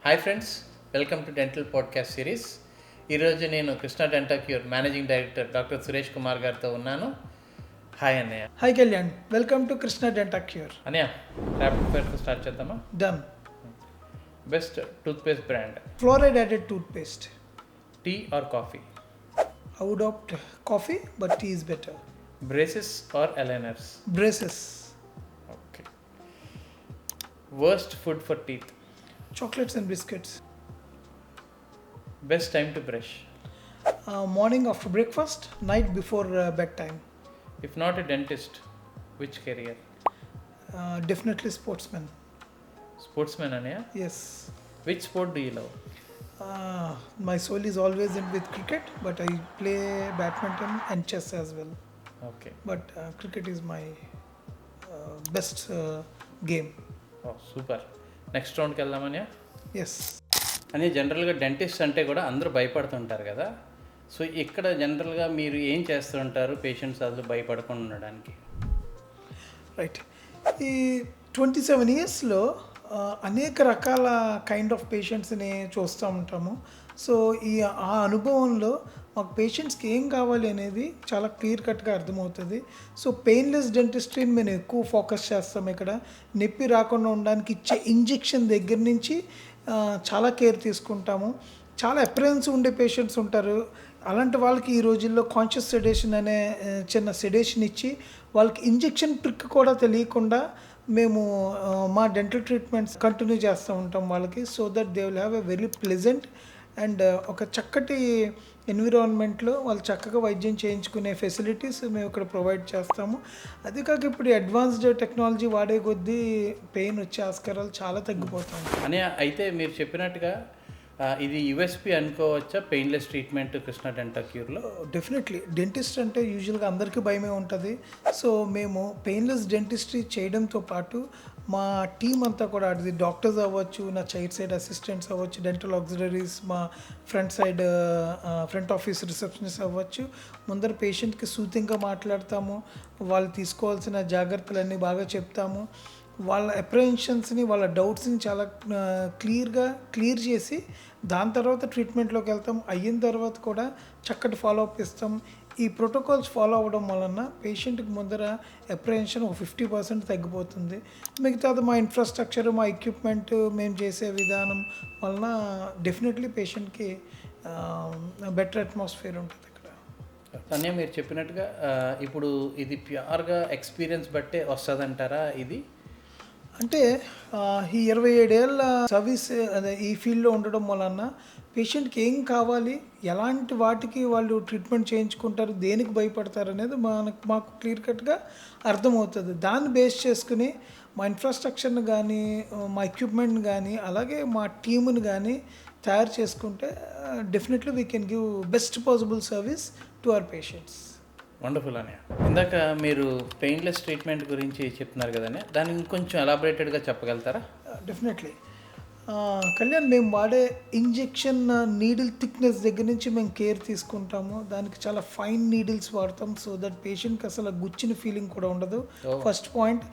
Hi friends, welcome to dental podcast series. ఈరోజు నేను Krishna dental cure managing director doctor Suresh Kumar గారితో ఉన్నాను. హాయ్ అన్నయ్య. Hi Kalyan, welcome to Krishna dental cure. అన్నయ్య, ర్యాపిడ్ ఫైర్తో స్టార్ట్ చేద్దామా? Done. Best toothpaste brand? Fluoride added toothpaste. Tea or coffee? I would opt coffee, but tea is better. Braces or aligners? Braces. Okay. Worst food for teeth? Chocolates and biscuits. Best time to brush? Morning after breakfast, night before bedtime. If not a dentist, which career? Definitely sportsman. Sportsmen అన్నయ్య. Yes. Which sport do you love? My soul is always in with cricket, but I play badminton and chess as well. Okay. But cricket is my best game. Oh super. Next రౌండ్కి వెళ్దామన్నయ్య. Yes. అని జనరల్గా dentist అంటే కూడా అందరూ భయపడుతుంటారు కదా. So ఇక్కడ జనరల్గా మీరు ఏం చేస్తూ ఉంటారు పేషెంట్స్ అసలు భయపడకుండా ఉండడానికి? రైట్. ఈ 27 ఇయర్స్లో అనేక రకాల కైండ్ ఆఫ్ పేషెంట్స్ని చూస్తూ ఉంటాము. సో ఆ అనుభవంలో మాకు పేషెంట్స్కి ఏం కావాలి అనేది చాలా క్లియర్ కట్గా అర్థమవుతుంది. సో పెయిన్లెస్ డెంటిస్ట్రీని మేము ఎక్కువ ఫోకస్ చేస్తాం. ఇక్కడ నొప్పి రాకుండా ఉండడానికి ఇచ్చే ఇంజెక్షన్ దగ్గర నుంచి చాలా కేర్ తీసుకుంటాము. చాలా అప్రెన్స్ ఉండే పేషెంట్స్ ఉంటారు. అలాంటి వాళ్ళకి ఈ రోజుల్లో కాన్షియస్ సెడేషన్ అనే చిన్న సెడేషన్ ఇచ్చి వాళ్ళకి ఇంజెక్షన్ ట్రిక్ కూడా తెలియకుండా మేము మా డెంటల్ ట్రీట్మెంట్స్ కంటిన్యూ చేస్తూ ఉంటాం వాళ్ళకి. So that they will have a very pleasant and ఒక చక్కటి ఎన్విరాన్మెంట్లో వాళ్ళు చక్కగా వైద్యం చేయించుకునే ఫెసిలిటీస్ మేము ఇక్కడ ప్రొవైడ్ చేస్తాము. అది కాక ఇప్పుడు అడ్వాన్స్డ్ టెక్నాలజీ వాడే కొద్దీ పెయిన్ వచ్చే ఆస్కారాలు చాలా తగ్గిపోతాయి. అని అయితే మీరు చెప్పినట్టుగా ఇది యూఎస్పి అనుకోవచ్చా పెయిన్లెస్ ట్రీట్మెంట్ కృష్ణ డెంటల్ క్యూర్లో? డెఫినెట్లీ. డెంటిస్ట్ అంటే యూజువల్గా అందరికీ భయమే ఉంటుంది. సో మేము పెయిన్లెస్ డెంటిస్ట్రీ చేయడంతో పాటు మా టీం అంతా కూడా అది డాక్టర్స్ అవ్వచ్చు, నా చైర్ సైడ్ అసిస్టెంట్స్ అవ్వచ్చు, డెంటల్ ఆక్సిలరీస్, మా ఫ్రంట్ ఆఫీస్ రిసెప్షనిస్ట్ అవ్వచ్చు, ముందర పేషెంట్కి సూతింగ్గా మాట్లాడతాము. వాళ్ళు తీసుకోవాల్సిన జాగ్రత్తలన్నీ బాగా చెప్తాము. వాళ్ళ అప్రహెన్షన్స్ని, వాళ్ళ డౌట్స్ని చాలా క్లియర్ చేసి దాని తర్వాత ట్రీట్మెంట్లోకి వెళ్తాం. అయిన తర్వాత కూడా చక్కటి ఫాలోఅప్ ఇస్తాం. ఈ ప్రోటోకాల్స్ ఫాలో అవ్వడం వలన పేషెంట్కి ముందర అప్రహెన్షన్ ఒక 50% తగ్గిపోతుంది. మిగతాది మా ఇన్ఫ్రాస్ట్రక్చర్, మా ఎక్విప్మెంట్, మేము చేసే విధానం వలన డెఫినెట్లీ పేషెంట్కి బెటర్ అట్మాస్ఫియర్ ఉంటుంది ఇక్కడ. తనే మీరు చెప్పినట్టుగా ఇప్పుడు ఇది ప్యూర్గా ఎక్స్పీరియన్స్ బట్టే వస్తుందంటారా? ఇది అంటే ఈ 27 ఏళ్ళ సర్వీస్ అదే ఈ ఫీల్డ్లో ఉండడం వలన పేషెంట్కి ఏం కావాలి, ఎలాంటి వాటికి వాళ్ళు ట్రీట్మెంట్ చేయించుకుంటారు, దేనికి భయపడతారు అనేది మాకు క్లియర్ కట్గా అర్థమవుతుంది. దాన్ని బేస్ చేసుకుని మా ఇన్ఫ్రాస్ట్రక్చర్ని కానీ, మా ఎక్విప్మెంట్ని కానీ, అలాగే మా టీముని కానీ తయారు చేసుకుంటే definitely we can give best possible service to our patients. Wonderful అనే. ఇందాక మీరు పెయిన్లెస్ ట్రీట్మెంట్ గురించి చెప్తున్నారు కదనే, దాన్ని ఇంకొంచెం ఎలాబరేటెడ్గా చెప్పగలుగుతారా? డెఫినెట్లీ. కళ్యాణ్, మేము వాడే ఇంజెక్షన్ నీడిల్ థిక్నెస్ దగ్గర నుంచి మేము కేర్ తీసుకుంటాము. దానికి చాలా ఫైన్ నీడిల్స్ వాడతాం. సో దట్ పేషెంట్కి అసలు గుచ్చిన ఫీలింగ్ కూడా ఉండదు. First point.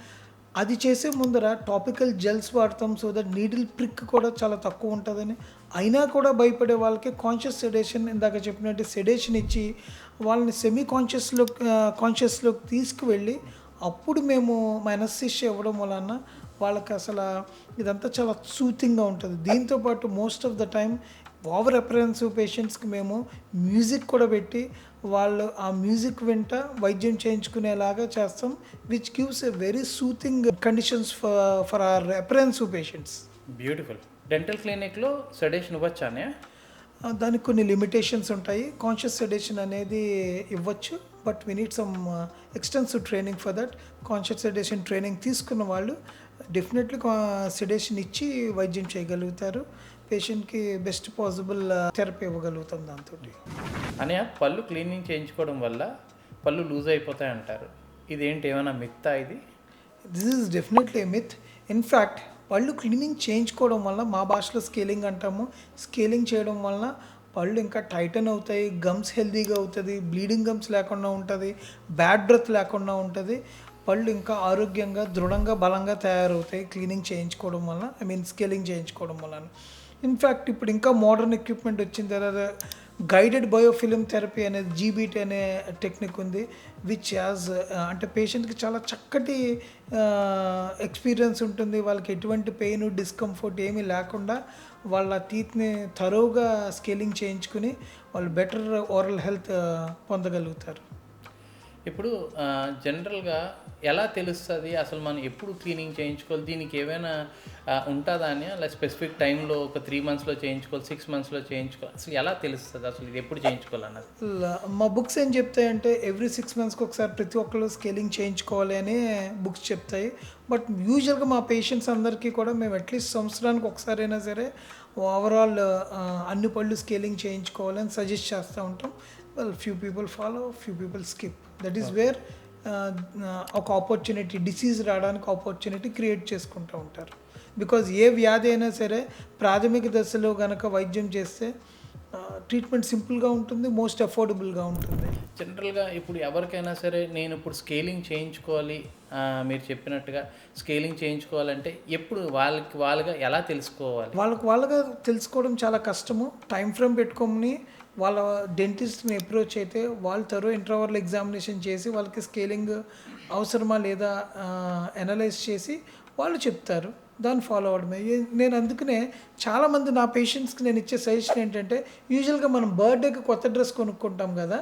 అది చేసే ముందర టాపికల్ జెల్స్ వాడతాం. సో దట్ నీడిల్ ప్రిక్ కూడా చాలా తక్కువ ఉంటుందని. అయినా కూడా భయపడే వాళ్ళకి కాన్షియస్ సెడేషన్, ఇందాక చెప్పినట్టు సెడేషన్ ఇచ్చి వాళ్ళని సెమీ కాన్షియస్లోకి తీసుకువెళ్ళి అప్పుడు మేము అనస్థీషియా ఇవ్వడం వలన వాళ్ళకి అసలు ఇదంతా చాలా సూతింగ్గా ఉంటుంది. దీంతోపాటు most of the time over apprehensive పేషెంట్స్కి మేము మ్యూజిక్ కూడా పెట్టి వాళ్ళు ఆ మ్యూజిక్ వెంట వైద్యం చేయించుకునేలాగా చేస్తాం, which gives a very soothing conditions for our apprehensive patients. Beautiful. Dental క్లినిక్లో సెడేషన్ ఇవ్వచ్చానే? దానికి కొన్ని లిమిటేషన్స్ ఉంటాయి. కాన్షియస్ సెడేషన్ అనేది ఇవ్వచ్చు, but we need some extensive training for that. Conscious sedation training తీసుకున్న వాళ్ళు డెఫినెట్లీ సెడేషన్ ఇచ్చి వైద్యం చేయగలుగుతారు. పేషెంట్కి బెస్ట్ పాసిబుల్ థెరపీ ఇవ్వగలుగుతాం దాంతో. అని పళ్ళు క్లీనింగ్ చేయించుకోవడం వల్ల పళ్ళు లూజ్ అయిపోతాయి అంటారు. ఇదేంటి, ఏమైనా మిత్తా ఇది? This is definitely a myth. In fact పళ్ళు క్లీనింగ్ చేయించుకోవడం వల్ల, మా భాషలో స్కేలింగ్ అంటాము, స్కేలింగ్ చేయడం వలన పళ్ళు ఇంకా టైటన్ అవుతాయి, గమ్స్ హెల్తీగా అవుతుంది, బ్లీడింగ్ గమ్స్ లేకుండా ఉంటుంది, బ్యాడ్ బ్రెత్ లేకుండా ఉంటుంది. పళ్ళు ఇంకా ఆరోగ్యంగా, దృఢంగా, బలంగా తయారవుతాయి క్లీనింగ్ చేయించుకోవడం వలన, స్కేలింగ్ చేయించుకోవడం వలన. ఇన్ఫ్యాక్ట్ ఇప్పుడు ఇంకా మోడర్న్ ఎక్విప్మెంట్ వచ్చిన తర్వాత గైడెడ్ బయోఫిలిం థెరపీ అనేది జీబీటీ అనే టెక్నిక్ ఉంది, విచ్ యాజ్ అంటే పేషెంట్కి చాలా చక్కటి ఎక్స్పీరియన్స్ ఉంటుంది. వాళ్ళకి ఎటువంటి పెయిన్ డిస్కంఫర్ట్ ఏమీ లేకుండా వాళ్ళ టీత్ని థరోగా స్కేలింగ్ చేయించుకుని వాళ్ళు బెటర్ ఓరల్ హెల్త్ పొందగలుగుతారు. ఇప్పుడు జనరల్గా ఎలా తెలుస్తుంది అసలు మనం ఎప్పుడు క్లీనింగ్ చేయించుకోవాలి? దీనికి ఏమైనా ఉంటుందా అని, అలా స్పెసిఫిక్ టైంలో ఒక 3 monthsలో చేయించుకోవాలి, 6 monthsలో చేయించుకోవాలి, అసలు ఎలా తెలుస్తుంది అసలు ఇది ఎప్పుడు చేయించుకోవాలన్నది? మా బుక్స్ ఏం చెప్తాయంటే ఎవ్రీ 6 monthsకి ఒకసారి ప్రతి ఒక్కరు స్కేలింగ్ చేయించుకోవాలి అని బుక్స్ చెప్తాయి. బట్ యూజువల్గా మా పేషెంట్స్ అందరికీ కూడా మేము అట్లీస్ట్ సంవత్సరానికి ఒకసారైనా సరే ఓవరాల్ అన్ని పళ్ళు స్కేలింగ్ చేయించుకోవాలని సజెస్ట్ చేస్తూ ఉంటాం. Well, few people follow, few people skip. That is where ఒక ఆపర్చునిటీ, డిసీజ్ రావడానికి ఆపర్చునిటీ క్రియేట్ చేసుకుంటూ ఉంటారు. బికాజ్ ఏ వ్యాధి అయినా సరే ప్రాథమిక దశలో కనుక వైద్యం చేస్తే ట్రీట్మెంట్ సింపుల్గా ఉంటుంది, మోస్ట్ అఫోర్డబుల్గా ఉంటుంది. జనరల్గా ఇప్పుడు ఎవరికైనా సరే నేను ఇప్పుడు స్కేలింగ్ చేయించుకోవాలి, మీరు చెప్పినట్టుగా స్కేలింగ్ చేయించుకోవాలంటే ఎప్పుడు వాళ్ళుగా ఎలా తెలుసుకోవాలి? వాళ్ళగా తెలుసుకోవడం చాలా కష్టము. టైం ఫ్రేమ్ పెట్టుకొని వాళ్ళ డెంటిస్ట్ని అప్రోచ్ అయితే వాళ్ళు తరో ఇంట్రావర్ల్ ఎగ్జామినేషన్ చేసి వాళ్ళకి స్కేలింగ్ అవసరమా లేదా అనలైజ్ చేసి వాళ్ళు చెప్తారు, దాన్ని ఫాలో అవడమే. నేను అందుకనే చాలామంది నా పేషెంట్స్కి నేను ఇచ్చే సజెషన్ ఏంటంటే, యూజువల్గా మనం బర్త్డేకి కొత్త డ్రెస్ కొనుక్కుంటాం కదా,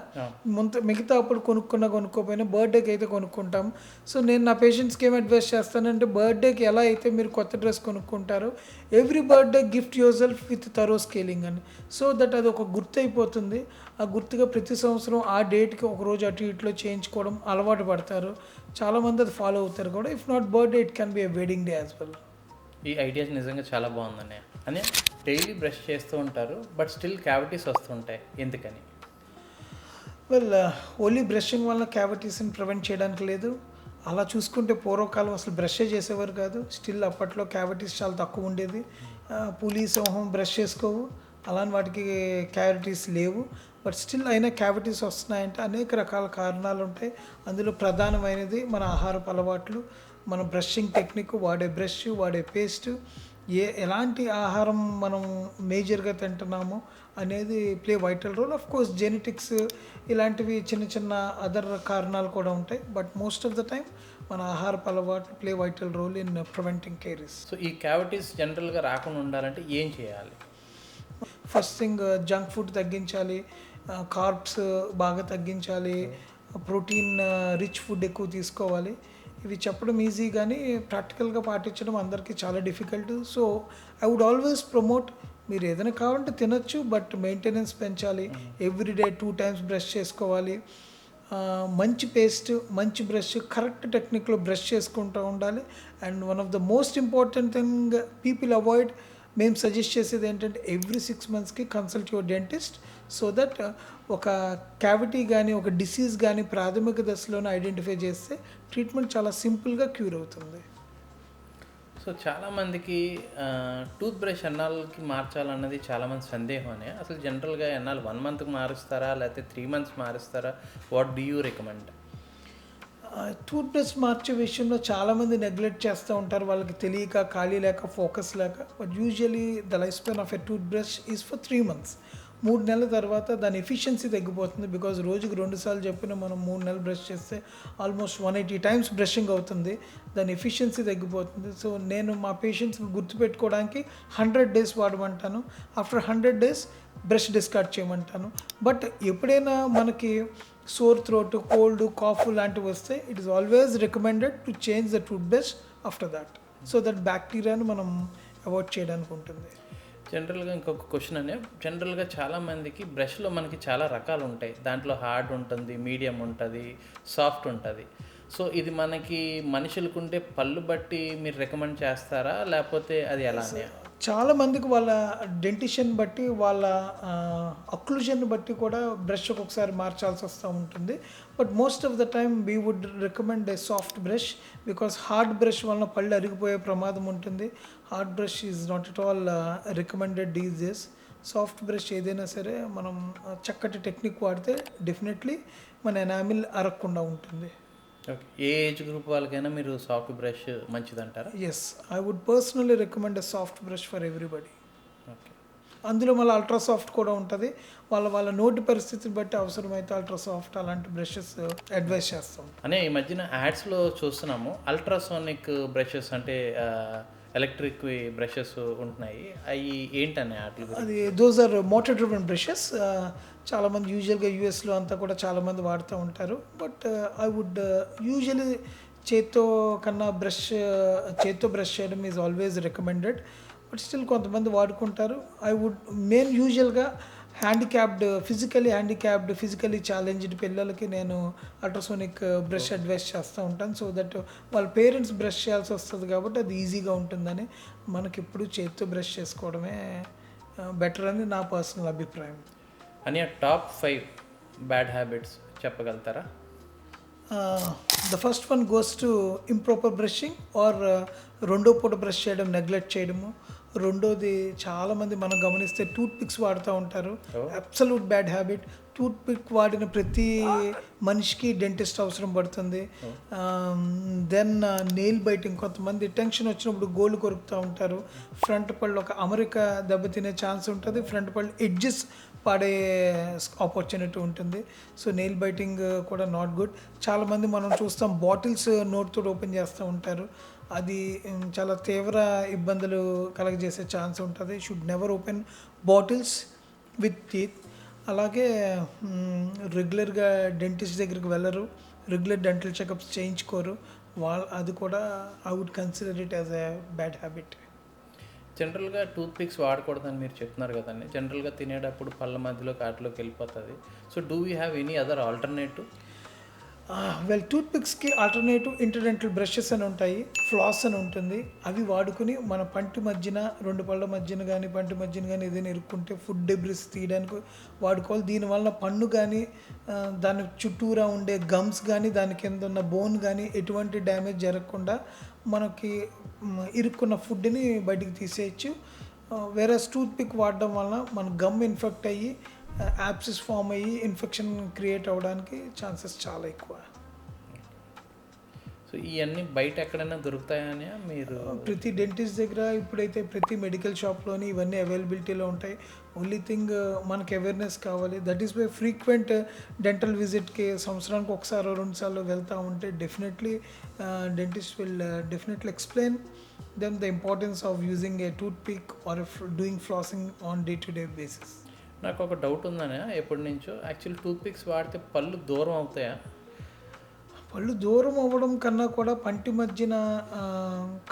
మిగతా అప్పుడు కొనుక్కోపోయినా బర్త్డేకి అయితే కొనుక్కుంటాం. సో నేను నా పేషెంట్స్కి ఏం అడ్వైస్ చేస్తానంటే, బర్త్డేకి ఎలా అయితే మీరు కొత్త డ్రెస్ కొనుక్కుంటారో every birthday gift yourself with thorough scaling అని. సో దట్ అది ఒక గుర్తు అయిపోతుంది. ఆ గుర్తుగా ప్రతి సంవత్సరం ఆ డేట్కి ఒకరోజు అటు ఇట్లో చేయించుకోవడం అలవాటు పడతారు. చాలామంది అది ఫాలో అవుతారు కూడా. If not birthday, it can be a wedding day as well. ఈ ఐడియాస్ నిజంగా చాలా బాగుందన్నయ్య. అని డైలీ బ్రష్ చేస్తూ ఉంటారు, బట్ స్టిల్ క్యావిటీస్ వస్తుంటాయి, ఎందుకని? వెల్, ఓన్లీ బ్రషింగ్ వల్ల క్యావిటీస్ని ప్రివెంట్ చేయడానికి లేదు. అలా చూసుకుంటే పూర్వకాలం అసలు బ్రషే చేసేవారు కాదు. స్టిల్ అప్పట్లో క్యావిటీస్ చాలా తక్కువ ఉండేది. పులి సింహం బ్రష్ చేసుకోవు, అలాని వాటికి క్యావిటీస్ లేవు. బట్ స్టిల్ అయినా క్యావిటీస్ వస్తున్నాయంటే అనేక రకాల కారణాలు ఉంటాయి. అందులో ప్రధానమైనది మన ఆహారపు అలవాట్లు, మన బ్రషింగ్ టెక్నిక్, వాడే బ్రష్, వాడే పేస్ట్, ఎలాంటి ఆహారం మనం మేజర్గా తింటున్నామో అనేది play vital role. Of course genetics ఇలాంటివి చిన్న చిన్న అదర్ కారణాలు కూడా ఉంటాయి. But most of the time మన ఆహారపు అలవాట్లు play vital role in preventing caries. So ఈ క్యావిటీస్ జనరల్గా రాకుండా ఉండాలంటే ఏం చేయాలి? ఫస్ట్ థింగ్, జంక్ ఫుడ్ తగ్గించాలి, కార్బ్స్ బాగా తగ్గించాలి, ప్రోటీన్ రిచ్ ఫుడ్ ఎక్కువ తీసుకోవాలి. ఇవి చెప్పడం ఈజీ కానీ ప్రాక్టికల్గా పాటించడం అందరికీ చాలా difficult. So I would always promote, మీరు ఏదైనా కావాలంటే తినొచ్చు, బట్ మెయింటెనెన్స్ పెంచాలి. ఎవ్రీడే 2 times బ్రష్ చేసుకోవాలి. మంచి పేస్ట్, మంచి బ్రష్, కరెక్ట్ టెక్నిక్లో బ్రష్ చేసుకుంటూ ఉండాలి. And one of the most important thing people avoid, మేము సజెస్ట్ చేసేది ఏంటంటే ఎవ్రీ 6 monthsకి consult your dentist. So that ఒక క్యావిటీ కానీ ఒక డిసీజ్ కానీ ప్రాథమిక దశలోనే ఐడెంటిఫై చేస్తే ట్రీట్మెంట్ చాలా సింపుల్గా క్యూర్ అవుతుంది. సో చాలామందికి టూత్ బ్రష్ ఎన్నాళ్ళకి మార్చాలన్నది చాలామంది సందేహమే. అసలు జనరల్గా ఎన్నాళ్ళు 1 monthకి మారుస్తారా, లేకపోతే 3 months మారుస్తారా? What do you recommend? Tooth brush మార్చే విషయంలో చాలామంది నెగ్లెక్ట్ చేస్తూ ఉంటారు, వాళ్ళకి తెలియక, ఖాళీ లేక, ఫోకస్ లేక. But usually the life span of a tooth brush is for 3 months. 3 నెలల తర్వాత దాని ఎఫిషియన్సీ తగ్గిపోతుంది. బికాజ్ రోజుకి 2 సార్లు చెప్పిన మనం 3 నెలలు బ్రష్ చేస్తే ఆల్మోస్ట్ 180 times బ్రషింగ్ అవుతుంది. దాని ఎఫిషియన్సీ తగ్గిపోతుంది. సో నేను మా పేషెంట్స్కి గుర్తుపెట్టుకోవడానికి 100 days వాడమంటాను. ఆఫ్టర్ 100 days బ్రష్ డిస్కార్డ్ చేయమంటాను. బట్ ఎప్పుడైనా మనకి సోర్ థ్రోట్, కోల్డ్, కాఫ్ లాంటివి వస్తే it is always recommended to change the tooth brush after that. So that బ్యాక్టీరియాను మనం అవాయిడ్ చేయడానికి ఉంటుంది. జనరల్గా ఇంకొక క్వశ్చన్ అనే, జనరల్గా చాలామందికి బ్రష్లో మనకి చాలా రకాలు ఉంటాయి. దాంట్లో హార్డ్ ఉంటుంది, మీడియం ఉంటుంది, సాఫ్ట్ ఉంటుంది. సో ఇది మనకి మనుషులకు ఉండే పళ్ళు బట్టి మీరు రికమెండ్ చేస్తారా, లేకపోతే అది ఎలానే? చాలామందికి వాళ్ళ డెంటిషన్ బట్టి, వాళ్ళ అక్లూజన్ బట్టి కూడా బ్రష్ ఒక్కొక్కసారి మార్చాల్సి వస్తూ ఉంటుంది. But most of the time we would recommend a soft brush, because hard brush వలన పళ్ళు అరిగిపోయే ప్రమాదం ఉంటుంది. Hard brush is not at all recommended these days. Soft brush ఏదైనా సరే మనం చక్కటి టెక్నిక్ వాడితే డెఫినెట్లీ మన ఎనామిల్ అరగకుండా ఉంటుంది. ఓకే, ఏ ఏజ్ గ్రూప్ వాళ్ళకైనా మీరు సాఫ్ట్ బ్రష్ మంచిదంటారా? Yes, I would personally recommend a soft brush for everybody. Okay. అందులో మళ్ళీ అల్ట్రాసాఫ్ట్ కూడా ఉంటుంది. వాళ్ళ నోటి పరిస్థితిని బట్టి అవసరమైతే అల్ట్రాసాఫ్ట్ అలాంటి బ్రషెస్ అడ్వైస్ చేస్తాం. అనే ఈ మధ్యన యాడ్స్లో చూస్తున్నాము అల్ట్రాసోనిక్ బ్రషెస్ అంటే ఎలక్ట్రిక్ బ్రషెస్ ఉంటున్నాయి. అవి ఏంటనే వాటి గురించి? అది those are motor driven brushes. చాలామంది యూజువల్గా యూఎస్లో అంతా కూడా చాలామంది వాడుతూ ఉంటారు. బట్ ఐ వుడ్ యూజువలీ చేత్తో కన్నా చేత్తో బ్రష్ చేయడం is always recommended. But still కొంతమంది వాడుకుంటారు. ఐ వుడ్ యూజువల్గా ఫిజికలీ ఛాలెంజ్డ్ పిల్లలకి నేను అల్ట్రాసోనిక్ బ్రష్ అడ్వైస్ చేస్తూ ఉంటాను. సో దట్ వాళ్ళ పేరెంట్స్ బ్రష్ చేయాల్సి వస్తుంది కాబట్టి అది ఈజీగా ఉంటుందని మనకి ఎప్పుడు చేత్తో బ్రష్ చేసుకోవడమే బెటర్ అని నా పర్సనల్ అభిప్రాయం. అని టాప్ 5 బ్యాడ్ హ్యాబిట్స్ చెప్పగలుగుతారా? The first one goes to improper brushing or రెండో పూట బ్రష్ చేయడం నెగ్లెక్ట్ చేయడము. రెండోది చాలామంది మనం గమనిస్తే టూత్ పిక్స్ వాడుతూ ఉంటారు. Absolute bad habit. Tooth pick వాడిన ప్రతి మనిషికి డెంటిస్ట్ అవసరం పడుతుంది. Then nail biting. కొంతమంది టెన్షన్ వచ్చినప్పుడు గోళ్ళు కొరుకుతూ ఉంటారు. ఫ్రంట్ పళ్ళు ఒక అమెరికా దెబ్బతినే ఛాన్స్ ఉంటుంది. ఫ్రంట్ పళ్ళు ఎడ్జెస్ పాడే ఆపర్చునిటీ ఉంటుంది. సో నెయిల్ బైటింగ్ కూడా నాట్ గుడ్. చాలామంది మనం చూస్తాం బాటిల్స్ నోట్తో ఓపెన్ చేస్తూ ఉంటారు. అది చాలా తీవ్ర ఇబ్బందులు కలగజేసే ఛాన్స్ ఉంటుంది. Should never open bottles with teeth. అలాగే రెగ్యులర్గా డెంటిస్ట్ దగ్గరికి వెళ్ళరు, రెగ్యులర్ డెంటల్ చెకప్స్ చేయించుకోరు. అది కూడా I would consider it as a bad habit. జనరల్గా టూత్ పిక్స్ వాడకూడదని మీరు చెప్తున్నారు కదండి. జనరల్గా తినేటప్పుడు పళ్ళ మధ్యలోకి వాటిలోకి వెళ్ళిపోతుంది. So do we have any other alternative? Tooth పిక్స్కి ఆల్టర్నేటివ్ ఇంటర్డెంటల్ బ్రషెస్ అని ఉంటాయి, ఫ్లాస్ అని ఉంటుంది. అవి వాడుకుని మన పంటి మధ్యన, రెండు పళ్ళ మధ్యన కానీ పంటి మధ్యన కానీ ఏదైనా ఇరుక్కుంటే ఫుడ్ డెబ్రిస్ తీయడానికి వాడుకోవాలి. దీనివల్ల పన్ను కానీ దాని చుట్టూరా ఉండే గమ్స్ కానీ దాని కింద ఉన్న బోన్ కానీ ఎటువంటి డ్యామేజ్ జరగకుండా మనకి ఇరుక్కున్న ఫుడ్ని బయటికి తీసేయచ్చు. వేరే టూత్ పిక్ వాడడం వలన మన గమ్ ఇన్ఫెక్ట్ అయ్యి యాప్సిస్ ఫామ్ అయ్యి ఇన్ఫెక్షన్ క్రియేట్ అవ్వడానికి ఛాన్సెస్ చాలా ఎక్కువ. సో ఇవన్నీ బయట ఎక్కడైనా దొరుకుతాయని మీరు? ప్రతి డెంటిస్ట్ దగ్గర ఇప్పుడైతే ప్రతి మెడికల్ షాప్లోని ఇవన్నీ అవైలబిలిటీలో ఉంటాయి. ఓన్లీ థింగ్ మనకి అవేర్నెస్ కావాలి. That is why frequent dental విజిట్కి సంవత్సరానికి ఒకసారి 2 సార్లు వెళ్తూ ఉంటే definitely dentist will definitely explain them the importance of using a tooth pick or doing flossing on day to day basis. నాకు ఒక డౌట్ ఉందనే ఎప్పటి నుంచో. యాక్చువల్లీ టూత్ పిక్స్ వాడితే పళ్ళు దూరం అవుతాయా? పళ్ళు దూరం అవ్వడం కన్నా కూడా పంటి మధ్యన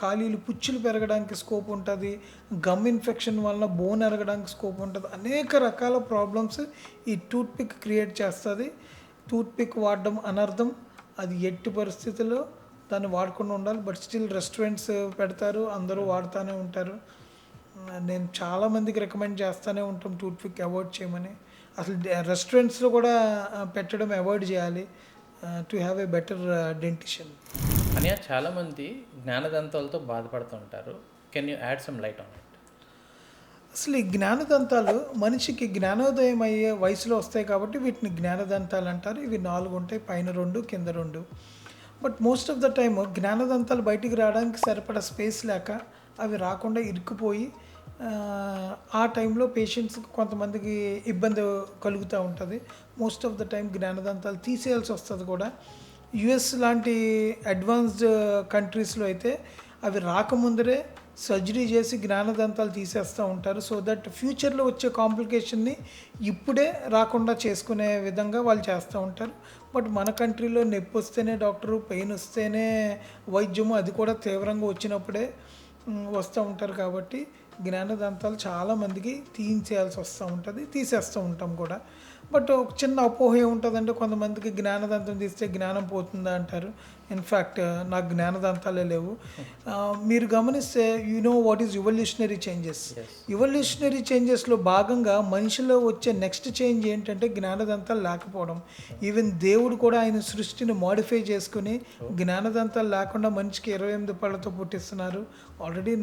ఖాళీలు పుచ్చులు పెరగడానికి స్కోప్ ఉంటుంది. గమ్ ఇన్ఫెక్షన్ వలన బోన్ ఎరగడానికి స్కోప్ ఉంటుంది. అనేక రకాల ప్రాబ్లమ్స్ ఈ టూత్ పిక్ క్రియేట్ చేస్తుంది. టూత్ పిక్ వాడడం అనర్థం. అది ఎట్టి పరిస్థితుల్లో దాన్ని వాడకుండా ఉండాలి. బట్ స్టిల్ రెస్టారెంట్స్ పెడతారు, అందరూ వాడుతూనే ఉంటారు. నేను చాలామందికి రికమెండ్ చేస్తూనే ఉంటాం టూత్ పిక్ అవాయిడ్ చేయమని. అసలు రెస్టారెంట్స్లో కూడా పెట్టడం అవాయిడ్ చేయాలి to have a better dentition. అని చాలామంది జ్ఞానదంతాలతో బాధపడుతూ ఉంటారు. Can you add some light on it? అసలు ఈ జ్ఞానదంతాలు మనిషికి జ్ఞానోదయం అయ్యే వయసులో వస్తాయి కాబట్టి వీటిని జ్ఞానదంతాలు అంటారు. ఇవి 4 ఉంటాయి, పైన 2 కింద 2. But most of the time జ్ఞానదంతాలు బయటికి రావడానికి సరిపడా స్పేస్ లేక అవి రాకుండా ఇరుక్కుపోయి ఆ టైంలో పేషెంట్స్ కొంతమందికి ఇబ్బంది కలుగుతూ ఉంటుంది. మోస్ట్ ఆఫ్ ద టైం జ్ఞానదంతాలు తీసేయాల్సి వస్తుంది కూడా. యుఎస్ లాంటి అడ్వాన్స్డ్ కంట్రీస్లో అయితే అవి రాకముందరే సర్జరీ చేసి జ్ఞానదంతాలు తీసేస్తూ ఉంటారు. సో దట్ ఫ్యూచర్లో వచ్చే కాంప్లికేషన్ని ఇప్పుడే రాకుండా చేసుకునే విధంగా వాళ్ళు చేస్తూ ఉంటారు. బట్ మన కంట్రీలో నొప్పి వస్తేనే డాక్టరు, పెయిన్ వస్తేనే వైద్యము, అది కూడా తీవ్రంగా వచ్చినప్పుడే వస్తూ ఉంటారు. కాబట్టి జ్ఞానదంతాలు చాలామందికి తీయించేయాల్సి వస్తూ ఉంటుంది, తీసేస్తూ ఉంటాం కూడా. బట్ ఒక చిన్న అపోహ ఏముంటుందంటే కొంతమందికి జ్ఞానదంతం తీస్తే జ్ఞానం పోతుందా అంటారు. ఇన్ఫ్యాక్ట్ నాకు జ్ఞానదంతాలే లేవు. మీరు గమనిస్తే you know what is evolutionary changes. Evolutionary చేంజెస్లో భాగంగా మనిషిలో వచ్చే నెక్స్ట్ చేంజ్ ఏంటంటే జ్ఞానదంతాలు లేకపోవడం. ఈవెన్ దేవుడు కూడా ఆయన సృష్టిని మోడిఫై చేసుకుని జ్ఞానదంతాలు లేకుండా మనిషికి 28 పళ్ళతో పుట్టిస్తున్నారు. ఆల్రెడీ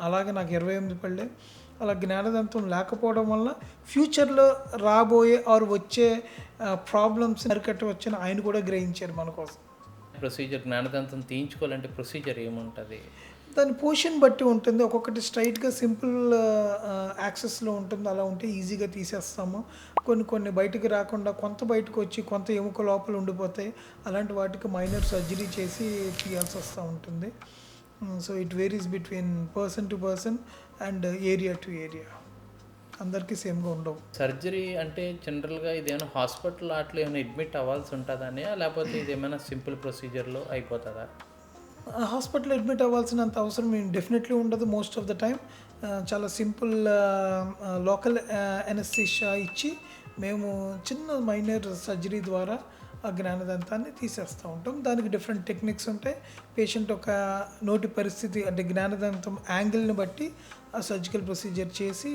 అలాగే నాకు 28 పళ్ళే. అలా జ్ఞానదంతం లేకపోవడం వల్ల ఫ్యూచర్లో రాబోయే ఆర్ వచ్చే ప్రాబ్లమ్స్ అరికట్టవచ్చని ఆయన కూడా గ్రహించారు మన కోసం. ప్రొసీజర్ జ్ఞానదంతం తీయించుకోవాలంటే ప్రొసీజర్ ఏముంటుంది? దాని పొజిషన్ బట్టి ఉంటుంది. ఒక్కొక్కటి స్ట్రైట్‌గా సింపుల్ యాక్సెస్‌లో ఉంటుంది. అలా ఉంటే ఈజీగా తీసేస్తాము. కొన్ని బయటికి రాకుండా కొంత బయటకొచ్చి, కొంత ఎముక లోపల ఉండిపోతాయి. అలాంటి వాటికి మైనర్ సర్జరీ చేసి తీయాల్సొస్తా ఉంటుంది. So, it varies between person to person and area to area. అందరికీ సేమ్‌గా ఉండవు. సర్జరీ అంటే జనరల్‌గా ఇదేమైనా హాస్పిటల్ అట్లా ఏమైనా అడ్మిట్ అవ్వాల్సి ఉంటదనా? లేకపోతే ఇదేమైనా సింపుల్ ప్రొసీజర్‌లో అయిపోతదా? హాస్పిటల్ అడ్మిట్ అవ్వాల్సినంత అవసరం డెఫినెట్లీ ఉండదు మోస్ట్ ఆఫ్ ద టైమ్. చాలా సింపుల్ లోకల్ ఎనస్థీషియా ఇచ్చి మేము చిన్న మైనర్ సర్జరీ ద్వారా ఆ జ్ఞానదంతాన్ని తీసేస్తూ ఉంటాం. దానికి డిఫరెంట్ టెక్నిక్స్ ఉంటాయి. పేషెంట్ ఒక నోటి పరిస్థితి అంటే జ్ఞానదంతం యాంగిల్ని బట్టి ఆ సర్జికల్ ప్రొసీజర్ చేసి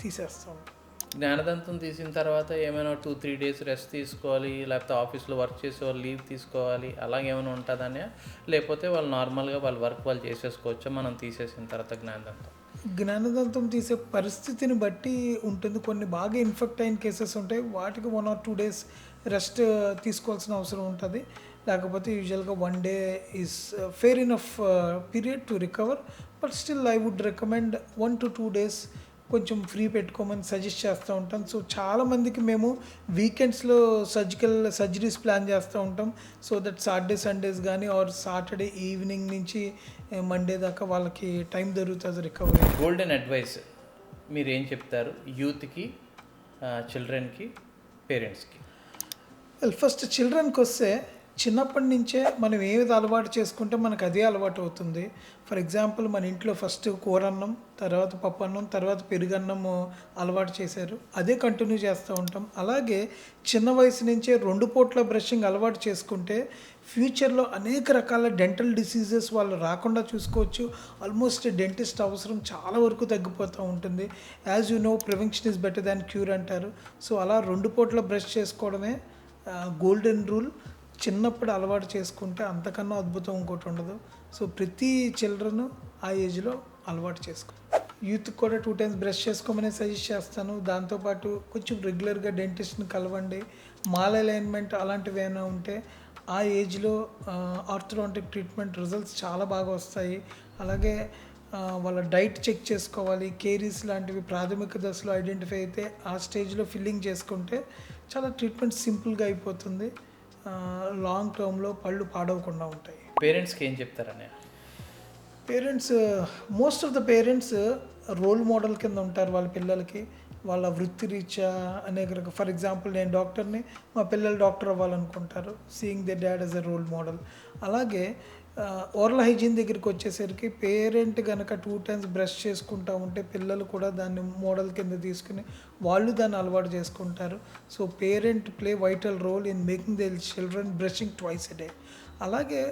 తీసేస్తూ ఉంటాం. జ్ఞానదంతం తీసిన తర్వాత ఏమైనా 2-3 డేస్ రెస్ట్ తీసుకోవాలి, లేకపోతే ఆఫీస్లో వర్క్ చేసే వాళ్ళు లీవ్ తీసుకోవాలి, అలాగేమైనా ఉంటుందనే? లేకపోతే వాళ్ళు నార్మల్గా వాళ్ళ వర్క్ వాళ్ళు చేసేసుకోవచ్చా మనం తీసేసిన తర్వాత జ్ఞానదంతం? జ్ఞానదంతం తీసే పరిస్థితిని బట్టి ఉంటుంది. కొన్ని బాగా ఇన్ఫెక్ట్ అయిన కేసెస్ ఉంటాయి. వాటికి 1 or 2 days రెస్ట్ తీసుకోవాల్సిన అవసరం ఉంటుంది. లేకపోతే యూజువల్గా 1 day is fair enough period to recover. But still I would recommend 1 to 2 days కొంచెం ఫ్రీ పెట్టుకోమని సజెస్ట్ చేస్తూ ఉంటాం. సో, చాలామందికి మేము వీకెండ్స్లో సర్జరీస్ ప్లాన్ చేస్తూ ఉంటాం. సో దట్ సాటర్డే సండేస్ కానీ ఆర్ సాటర్డే ఈవినింగ్ నుంచి మండే దాకా వాళ్ళకి టైం దొరుకుతుంది రికవరీ. గోల్డెన్ అడ్వైస్ మీరు ఏం చెప్తారు యూత్కి, చిల్డ్రన్కి, పేరెంట్స్కి? ఫస్ట్ చిల్డ్రన్కి వస్తే చిన్నప్పటి నుంచే మనం ఏది అలవాటు చేసుకుంటే మనకు అదే అలవాటు అవుతుంది. ఫర్ ఎగ్జాంపుల్ మన ఇంట్లో ఫస్ట్ కూరన్నం, తర్వాత పప్పన్నం, తర్వాత పెరుగన్నం అలవాటు చేశారు. అదే కంటిన్యూ చేస్తూ ఉంటాం. అలాగే చిన్న వయసు నుంచే 2 పూట్ల బ్రషింగ్ అలవాటు చేసుకుంటే ఫ్యూచర్లో అనేక రకాల డెంటల్ డిసీజెస్ వాళ్ళు రాకుండా చూసుకోవచ్చు. ఆల్మోస్ట్ డెంటిస్ట్ అవసరం చాలా వరకు తగ్గిపోతూ ఉంటుంది. As you know prevention is better than cure అంటారు. సో అలా 2 పూట్ల బ్రష్ చేసుకోవడమే గోల్డెన్ రూల్. చిన్నప్పుడు అలవాటు చేసుకుంటే అంతకన్నా అద్భుతం ఇంకోటి ఉండదు. సో ప్రతి చిల్డ్రన్ ఆ ఏజ్లో అలవాటు చేసుకో. యూత్కి కూడా 2 times బ్రష్ చేసుకోమని సజెస్ట్ చేస్తాను. దాంతోపాటు కొంచెం రెగ్యులర్గా డెంటిస్ట్ని కలవండి. మాల్ అలైన్మెంట్ అలాంటివి ఏమైనా ఉంటే ఆ ఏజ్లో ఆర్థోడాంటిక్ ట్రీట్మెంట్ రిజల్ట్స్ చాలా బాగా వస్తాయి. అలాగే వాళ్ళ డైట్ చెక్ చేసుకోవాలి. కేరీస్ లాంటివి ప్రాథమిక దశలో ఐడెంటిఫై అయితే ఆ స్టేజ్లో ఫిల్లింగ్ చేసుకుంటే చాలా ట్రీట్మెంట్ సింపుల్గా అయిపోతుంది. లాంగ్ టర్మ్లో పళ్ళు పాడవకుండా ఉంటాయి. పేరెంట్స్కి ఏం చెప్తారనే? Parents most of the parents role model కింద ఉంటారు వాళ్ళ పిల్లలకి. వాళ్ళ వృత్తిరీత్యా అనేక రకాల, ఫర్ ఎగ్జాంపుల్ నేను డాక్టర్ని, మా పిల్లలు డాక్టర్ అవ్వాలనుకుంటారు. Seeing the dad as a role model. అలాగే ఓరల్ హైజీన్ దగ్గరికి వచ్చేసరికి పేరెంట్ కనుక 2 times బ్రష్ చేసుకుంటూ ఉంటే పిల్లలు కూడా దాన్ని మోడల్ కింద తీసుకుని వాళ్ళు దాన్ని అలవాటు చేసుకుంటారు. So parent play vital role in making the children brushing twice a day. అలాగే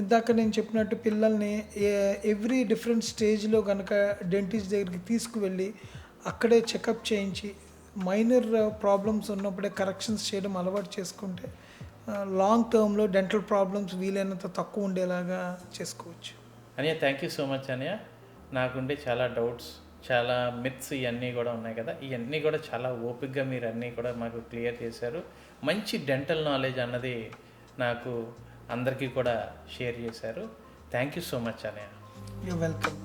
ఇందాక నేను చెప్పినట్టు పిల్లల్ని ఎవ్రీ డిఫరెంట్ స్టేజ్లో కనుక డెంటిస్ట్ దగ్గరికి తీసుకువెళ్ళి అక్కడే చెకప్ చేయించి మైనర్ ప్రాబ్లమ్స్ ఉన్నప్పుడే కరెక్షన్స్ చేయడం అలవాటు చేసుకుంటే లాంగ్ టర్మ్లో డెంటల్ ప్రాబ్లమ్స్ వీలైనంత తక్కువ ఉండేలాగా చేసుకోవచ్చు. అనియా, థ్యాంక్ యూ సో మచ్ అనియా. నాకుండే చాలా డౌట్స్, చాలా మిత్స్ ఇవన్నీ కూడా ఉన్నాయి కదా, ఇవన్నీ కూడా చాలా ఓపిక్గా మీరు అన్నీ కూడా మాకు క్లియర్ చేశారు. మంచి డెంటల్ నాలెడ్జ్ అన్నది నాకు అందరికీ కూడా షేర్ చేశారు. థ్యాంక్ యూ సో మచ్ అనియా. You welcome.